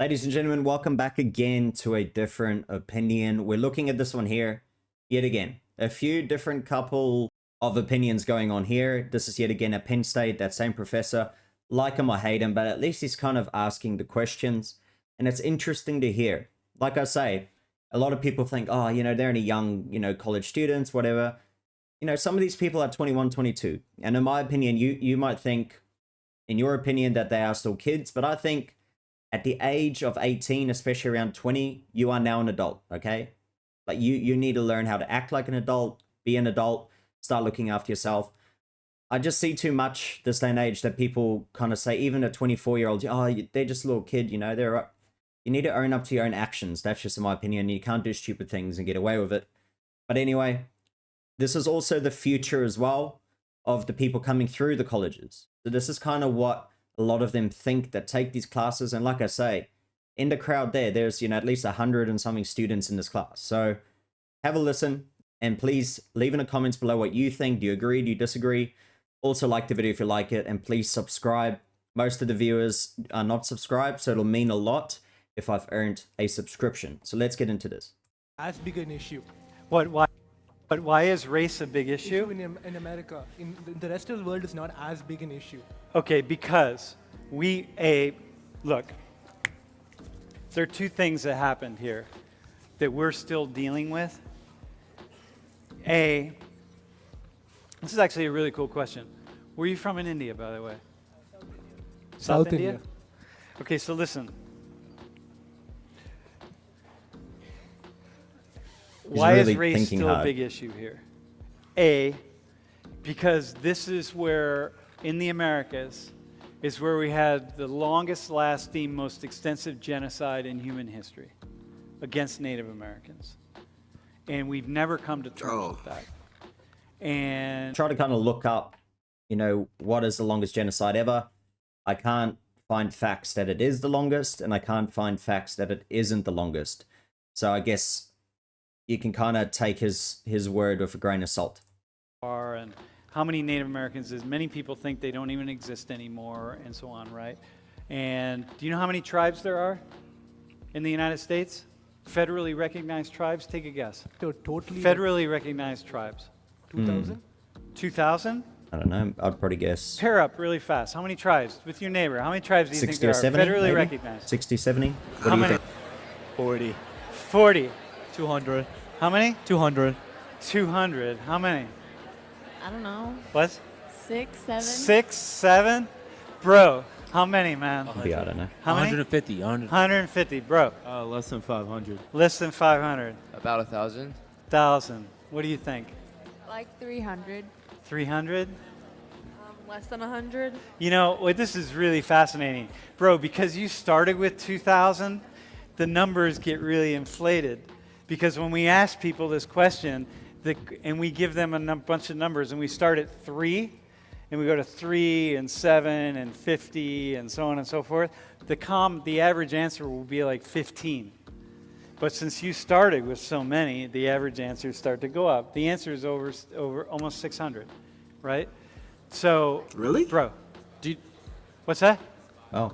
Ladies and gentlemen, welcome back again to a different opinion. We're looking at this one here yet again. A few different couple of opinions going on here. This is yet again at Penn State, that same professor. Like him or hate him, but at least he's kind of asking the questions. And it's interesting to hear. Like I say, a lot of people think, oh, they're only young, college students, whatever. Some of these people are 21, 22. And in my opinion, you might think, in your opinion, that they are still kids. But I think at the age of 18, especially around 20, you are now an adult, okay? Like you need to learn how to act like an adult, be an adult, start looking after yourself. I just see too much this day and age that people kind of say, even a 24-year-old, oh, they're just a little kid, you need to own up to your own actions. That's just in my opinion. You can't do stupid things and get away with it. But anyway, this is also the future as well of the people coming through the colleges. So this is kind of what a lot of them think that take these classes. And like I say, in the crowd there's, at least 100 and something students in this class. So have a listen and please leave in the comments below what you think. Do you agree? Do you disagree? Also like the video if you like it, and please subscribe. Most of the viewers are not subscribed, so it'll mean a lot if I've earned a subscription. So let's get into this. As big an issue. Why is race a big issue? In America. In the rest of the world, is not as big an issue. Okay, because look, there are two things that happened here that we're still dealing with. This is actually a really cool question. Where are you from in India, by the way? South India. Okay, so listen. Why is race still a big issue here? Because this is where, in the Americas, is where we had the longest lasting, most extensive genocide in human history against Native Americans. And we've never come to terms with that. And try to kind of look up, what is the longest genocide ever. I can't find facts that it is the longest, and I can't find facts that it isn't the longest. So I guess you can kind of take his word with a grain of salt. And how many Native Americans is? Many people think they don't even exist anymore, and so on, right? And do you know how many tribes there are in the United States? Federally recognized tribes? Take a guess. So totally. Federally recognized tribes. 2,000? 2,000? I don't know. I'd probably guess Pair up really fast. How many tribes? With your neighbor, how many tribes do you think 60 there or are 70, federally maybe? recognized? 60, 70? What How do you many? think? 40. 40. 200. How many? 200. 200. How many? I don't know. What? 6, 7. 6, 7? Bro, how many, man? Yeah, I don't know. How many? 150. 150, bro. Less than 500. Less than 500. About 1,000. 1,000. What do you think? Like 300. 300? Less than 100. This is really fascinating. Bro, because you started with 2,000, the numbers get really inflated. Because when we ask people this question, and we give them a bunch of numbers, and we start at 3, and we go to 3 and 7 and 50 and so on and so forth, the average answer will be like 15. But since you started with so many, the average answers start to go up. The answer is over almost 600, right? So, really, bro, what's that? Oh,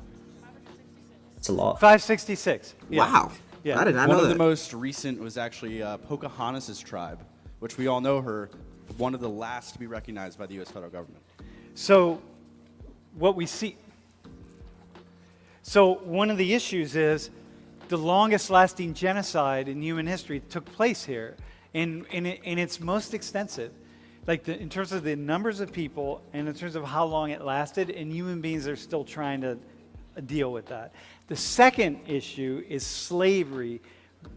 it's a lot. 566. Yeah. Wow. Yeah. I did not One know of that. the most recent was actually Pocahontas' tribe, which we all know her, one of the last to be recognized by the U.S. federal government. So, what we see. So, one of the issues is the longest lasting genocide in human history took place here, and it's most extensive. In terms of the numbers of people and in terms of how long it lasted, and human beings are still trying to deal with that. The second issue is slavery,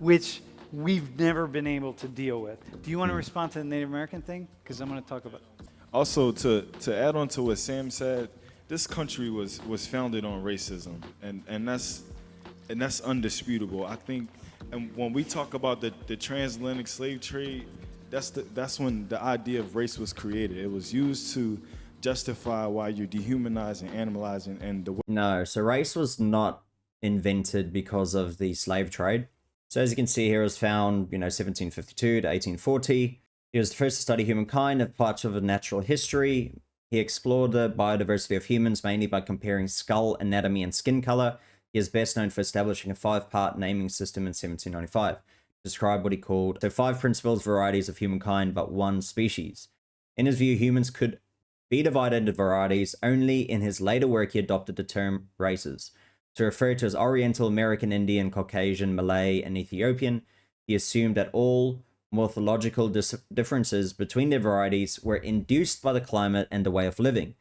which we've never been able to deal with. Do you want to respond to the Native American thing? Because I'm going to talk about it. Also, to add on to what Sam said, this country was founded on racism, and that's undisputable. I think, and when we talk about the transatlantic slave trade, that's when the idea of race was created. It was used to justify why you're dehumanizing, animalizing, and the. No, so race was not invented because of the slave trade. So as you can see here, it was found, 1752 to 1840. He was the first to study humankind as part of a natural history. He explored the biodiversity of humans mainly by comparing skull anatomy and skin color He is best known for establishing a 5-part naming system in 1795 to describe what he called the 5 principles varieties of humankind but one species. In his view, humans could be divided into varieties. Only in his later work he adopted the term races to refer to as Oriental, American, Indian, Caucasian, Malay, and Ethiopian. He assumed that all morphological differences between their varieties were induced by the climate and the way of living.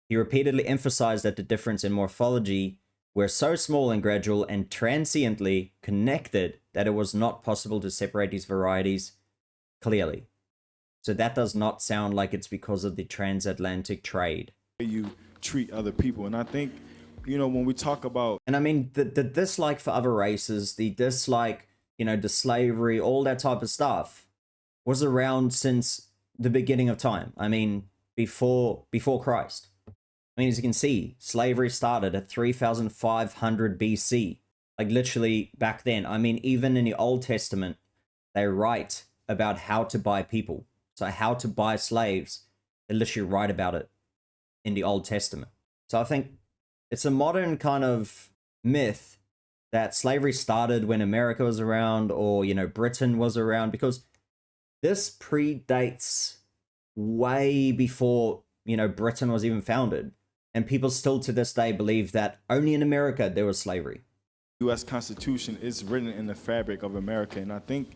He repeatedly emphasized that the difference in morphology were so small and gradual and transiently connected that it was not possible to separate these varieties clearly. So that does not sound like it's because of the transatlantic trade. You treat other people. And I think, you know, when we talk about, And I mean, the dislike for other races, the dislike, you know, the slavery, all that type of stuff was around since the beginning of time. I mean, before Christ. I mean, as you can see, slavery started at 3,500 BC. Like literally back then. I mean, even in the Old Testament, they write about how to buy people. So how to buy slaves, they literally write about it in the Old Testament. So I think it's a modern kind of myth that slavery started when America was around or, you know, Britain was around, because this predates way before, you know, Britain was even founded. And people still to this day believe that only in America there was slavery. U.S. Constitution is written in the fabric of America. And I think,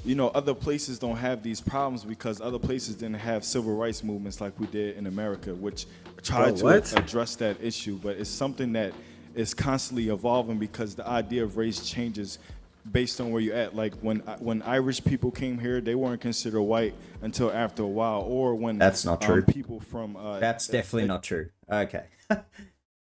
you know, other places don't have these problems because other places didn't have civil rights movements like we did in America, which tried to address that issue. But it's something that is constantly evolving because the idea of race changes based on where you're at. Like when Irish people came here, they weren't considered white until after a while. Or when That's not true. People from That's definitely not true. Okay.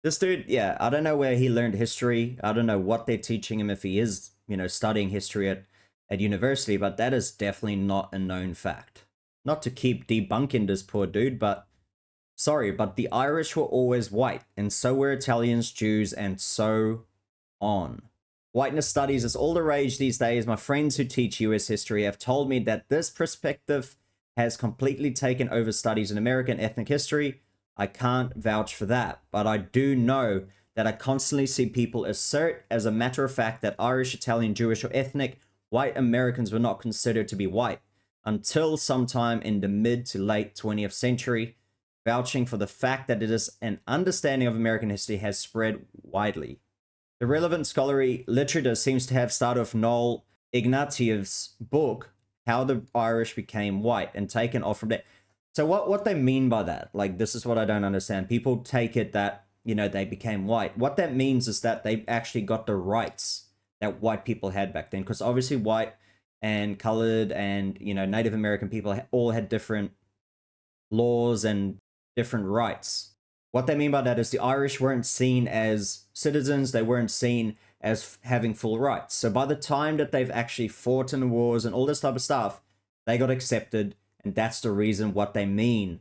This dude, yeah, I don't know where he learned history. I don't know what they're teaching him if he is, you know, studying history at university, but that is definitely not a known fact. Not to keep debunking this poor dude, but sorry, but the Irish were always white, and so were Italians, Jews, and so on. Whiteness studies is all the rage these days. My friends who teach US history have told me that this perspective has completely taken over studies in American ethnic history. I can't vouch for that, but I do know that I constantly see people assert as a matter of fact that Irish, Italian, Jewish, or ethnic white Americans were not considered to be white until sometime in the mid to late 20th century, vouching for the fact that it is an understanding of American history has spread widely. The relevant scholarly literature seems to have started with Noel Ignatiev's book, How the Irish Became White, and taken off from there. So what they mean by that, like, this is what I don't understand. People take it that, you know, they became white. What that means is that they actually got the rights that white people had back then. Because obviously white and colored and, you know, Native American people all had different laws and different rights. What they mean by that is the Irish weren't seen as citizens. They weren't seen as having full rights. So by the time that they've actually fought in the wars and all this type of stuff, they got accepted. And that's the reason what they mean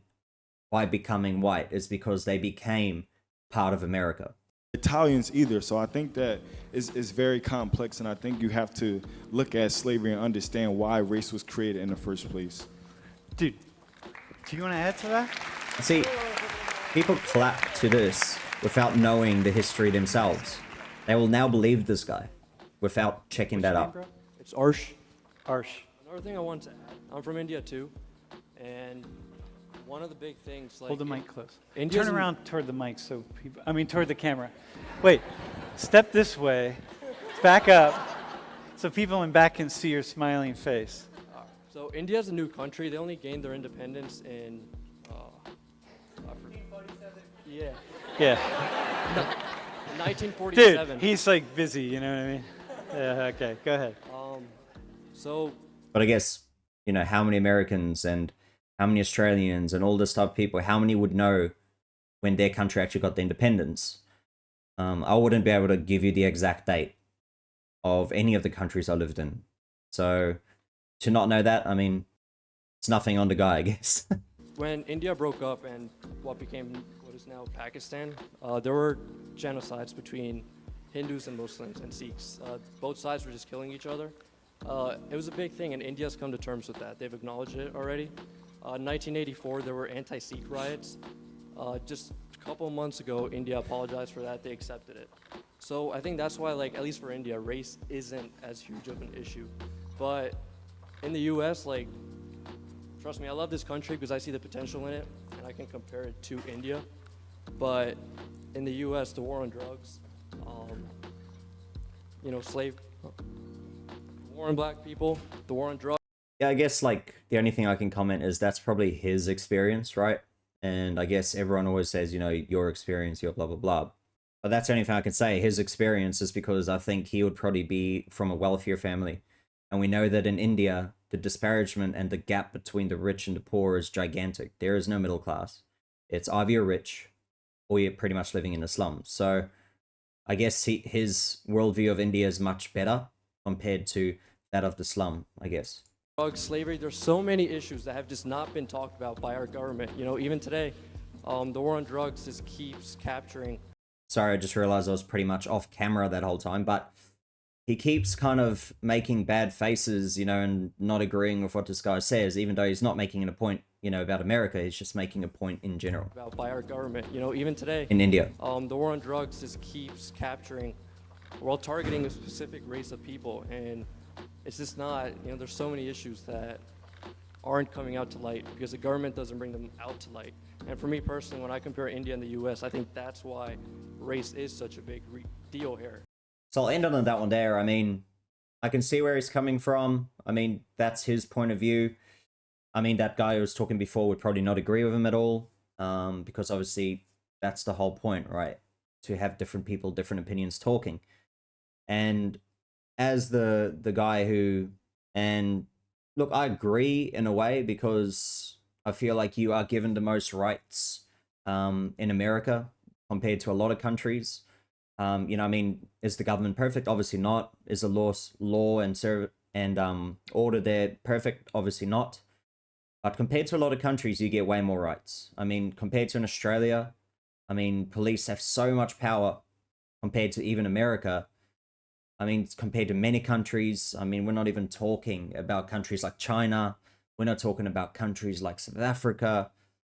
by becoming white is because they became part of America. Italians either. So I think that is very complex, and I think you have to look at slavery and understand why race was created in the first place. Dude, do you want to add to that? See, people clap to this without knowing the history themselves. They will now believe this guy without checking that out. It's Arsh. Arsh. Another thing I want to add, I'm from India too, and one of the big things, like, Hold the mic close. India's Turn around toward the mic so people, toward the camera. Wait, step this way, back up, so people in back can see your smiling face. So India's a new country. They only gained their independence in, yeah, Yeah. 1947. Dude, he's like busy, you know what I mean? Yeah, okay, go ahead. So But I guess, you know, how many Americans and how many Australians and all this type of people, how many would know when their country actually got the independence? I wouldn't be able to give you the exact date of any of the countries I lived in. So to not know that, I mean, it's nothing on the guy, I guess. when India broke up and what became what is now Pakistan, there were genocides between Hindus and Muslims and Sikhs. Both sides were just killing each other. It was a big thing, and India's come to terms with that. They've acknowledged it already. 1984, there were anti-Sikh riots. Just a couple of months ago, India apologized for that. They accepted it. So I think that's why, like, at least for India, race isn't as huge of an issue. But in the U.S., like, trust me, I love this country because I see the potential in it, and I can compare it to India. But in the U.S., the war on drugs, you know, the war on black people, the war on drugs. Yeah, I guess like the only thing I can comment is that's probably his experience, right? And I guess everyone always says, you know, your experience, your blah, blah, blah. But that's the only thing I can say. His experience is because I think he would probably be from a wealthier family. And we know that in India, the disparagement and the gap between the rich and the poor is gigantic. There is no middle class. It's either you're rich or you're pretty much living in the slums. So I guess his worldview of India is much better compared to that of the slum, I guess. Drugs, slavery, there's so many issues that have just not been talked about by our government. You know, even today, the war on drugs just keeps capturing. Sorry, I just realized I was pretty much off camera that whole time, but he keeps kind of making bad faces, you know, and not agreeing with what this guy says, even though he's not making a point, you know, about America. He's just making a point in general. About by our government, you know, even today. In India. The war on drugs just keeps capturing, well, targeting a specific race of people, and it's just not, you know, there's so many issues that aren't coming out to light because the government doesn't bring them out to light. And for me personally, when I compare India and the US, I think that's why race is such a big deal here. So I'll end on that one there. I mean, I can see where he's coming from. I mean, that's his point of view. I mean, that guy who was talking before would probably not agree with him at all, because obviously that's the whole point, right? To have different people, different opinions talking. And as the guy who, and look, I agree in a way because I feel like you are given the most rights in America compared to a lot of countries. You know, I mean, is the government perfect? Obviously not. Is the law and order there perfect? Obviously not. But compared to a lot of countries, you get way more rights. I mean, compared to in Australia, I mean, police have so much power compared to even America. I mean, compared to many countries, I mean, we're not even talking about countries like China. We're not talking about countries like South Africa.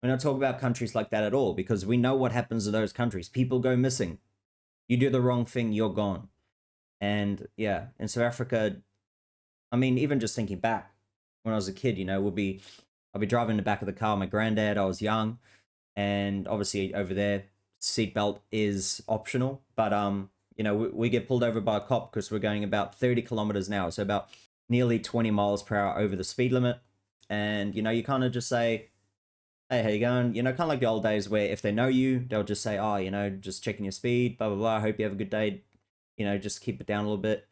We're not talking about countries like that at all because we know what happens to those countries. People go missing. You do the wrong thing, you're gone. And yeah, in South Africa, I mean, even just thinking back when I was a kid, you know, I'll be driving in the back of the car with my granddad. I was young. And obviously over there, seatbelt is optional. But, you know, we get pulled over by a cop because we're going about 30 kilometers an hour. So about nearly 20 miles per hour over the speed limit. And, you know, you kind of just say, hey, how you going? You know, kind of like the old days where if they know you, they'll just say, oh, you know, just checking your speed, blah, blah, blah. I hope you have a good day. You know, just keep it down a little bit.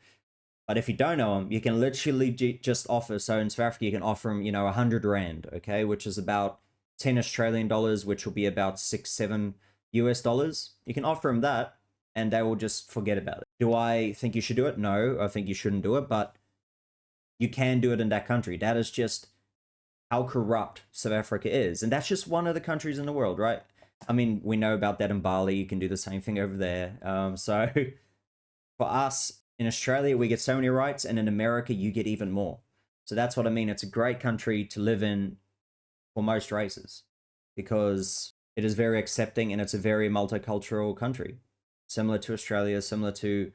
But if you don't know them, you can literally just offer. So in South Africa, you can offer them, you know, 100 Rand, okay, which is about 10 Australian dollars, which will be about $6-7 US. You can offer them that and they will just forget about it. Do I think you should do it? No, I think you shouldn't do it, but you can do it in that country. That is just how corrupt South Africa is. And that's just one of the countries in the world, right? I mean, we know about that in Bali. You can do the same thing over there. So for us in Australia, we get so many rights, and in America, you get even more. So that's what I mean. It's a great country to live in for most races because it is very accepting and it's a very multicultural country, similar to Australia, similar to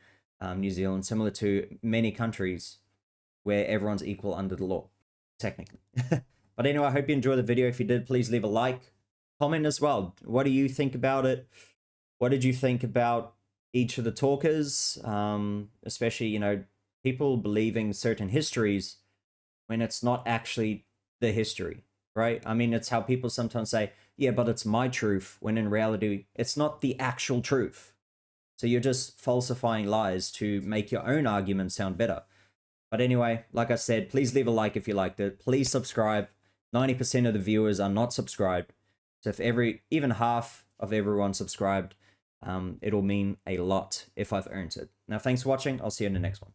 New Zealand, similar to many countries where everyone's equal under the law, technically. But anyway, I hope you enjoyed the video. If you did, please leave a like, comment as well. What do you think about it? What did you think about each of the talkers? Especially, you know, people believing certain histories when it's not actually the history, right? I mean, it's how people sometimes say, yeah, but it's my truth, when in reality, it's not the actual truth. So you're just falsifying lies to make your own argument sound better. But anyway, like I said, please leave a like if you liked it. Please subscribe. 90% of the viewers are not subscribed. So if even half of everyone subscribed, it'll mean a lot if I've earned it. Now, thanks for watching. I'll see you in the next one.